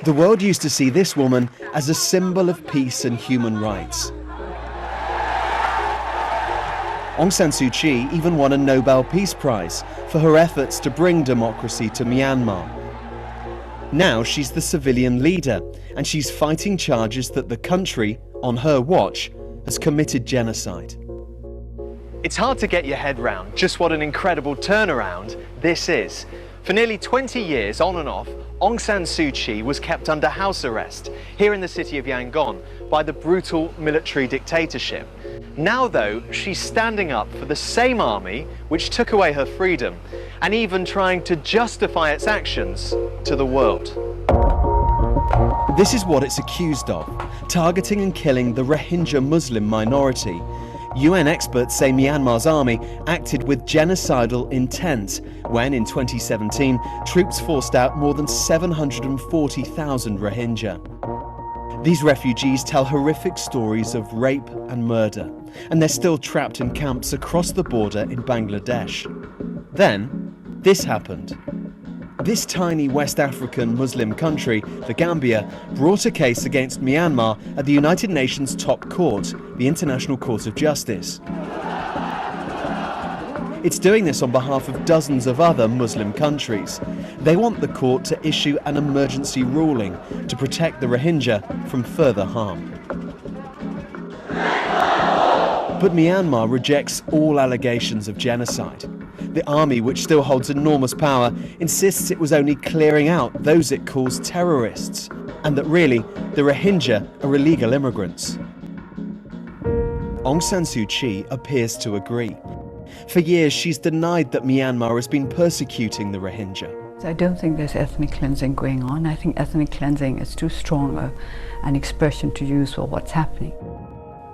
The world used to see this woman as a symbol of peace and human rights. Aung San Suu Kyi even won a Nobel Peace Prize for her efforts to bring democracy to Myanmar. Now she's the civilian leader, and she's fighting charges that the country, on her watch, has committed genocide. It's hard to get your head round just what an incredible turnaround this is. For nearly 20 years, on and off, Aung San Suu Kyi was kept under house arrest here in the city of Yangon by the brutal military dictatorship. Now, though, she's standing up for the same army which took away her freedom and even trying to justify its actions to the world. This is what it's accused of, targeting and killing the Rohingya Muslim minority. UN experts say Myanmar's army acted with genocidal intent when, in 2017, troops forced out more than 740,000 Rohingya. These refugees tell horrific stories of rape and murder, and they're still trapped in camps across the border in Bangladesh. Then, this happened. This tiny West African Muslim country, the Gambia, brought a case against Myanmar at the United Nations top court, the International Court of Justice. It's doing this on behalf of dozens of other Muslim countries. They want the court to issue an emergency ruling to protect the Rohingya from further harm. But Myanmar rejects all allegations of genocide. The army, which still holds enormous power, insists it was only clearing out those it calls terrorists, and that really, the Rohingya are illegal immigrants. Aung San Suu Kyi appears to agree. For years, she's denied that Myanmar has been persecuting the Rohingya. I don't think there's ethnic cleansing going on. I think ethnic cleansing is too strong an expression to use for what's happening.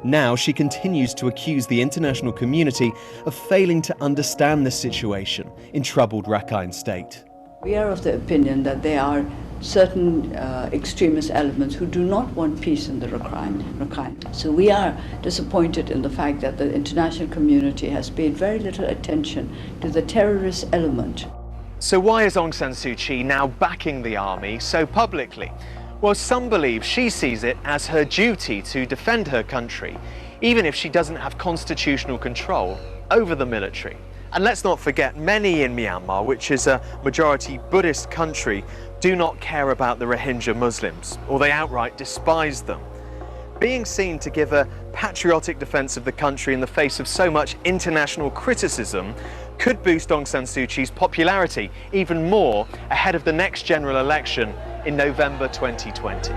Now she continues to accuse the international community of failing to understand the situation in troubled Rakhine State. We are of the opinion that there are certain extremist elements who do not want peace in the Rakhine. So we are disappointed in the fact that the international community has paid very little attention to the terrorist element. So why is Aung San Suu Kyi now backing the army so publicly? Well, some believe she sees it as her duty to defend her country, even if she doesn't have constitutional control over the military. And let's not forget, many in Myanmar, which is a majority Buddhist country, do not care about the Rohingya Muslims, or they outright despise them. Being seen to give a patriotic defense of the country in the face of so much international criticism could boost Aung San Suu Kyi's popularity even more ahead of the next general election in November 2020.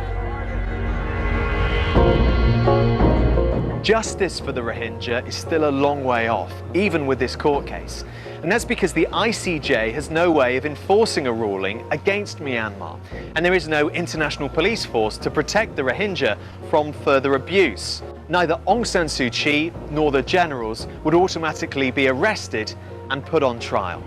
Justice for the Rohingya is still a long way off, even with this court case. And that's because the ICJ has no way of enforcing a ruling against Myanmar. And there is no international police force to protect the Rohingya from further abuse. Neither Aung San Suu Kyi nor the generals would automatically be arrested and put on trial.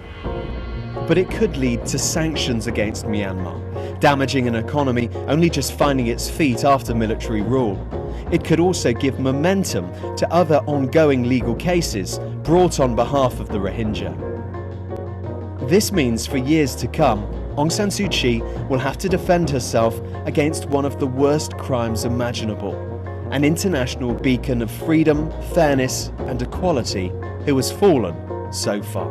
But it could lead to sanctions against Myanmar, damaging an economy only just finding its feet after military rule. It could also give momentum to other ongoing legal cases brought on behalf of the Rohingya. This means for years to come, Aung San Suu Kyi will have to defend herself against one of the worst crimes imaginable, an international beacon of freedom, fairness and equality who has fallen so far.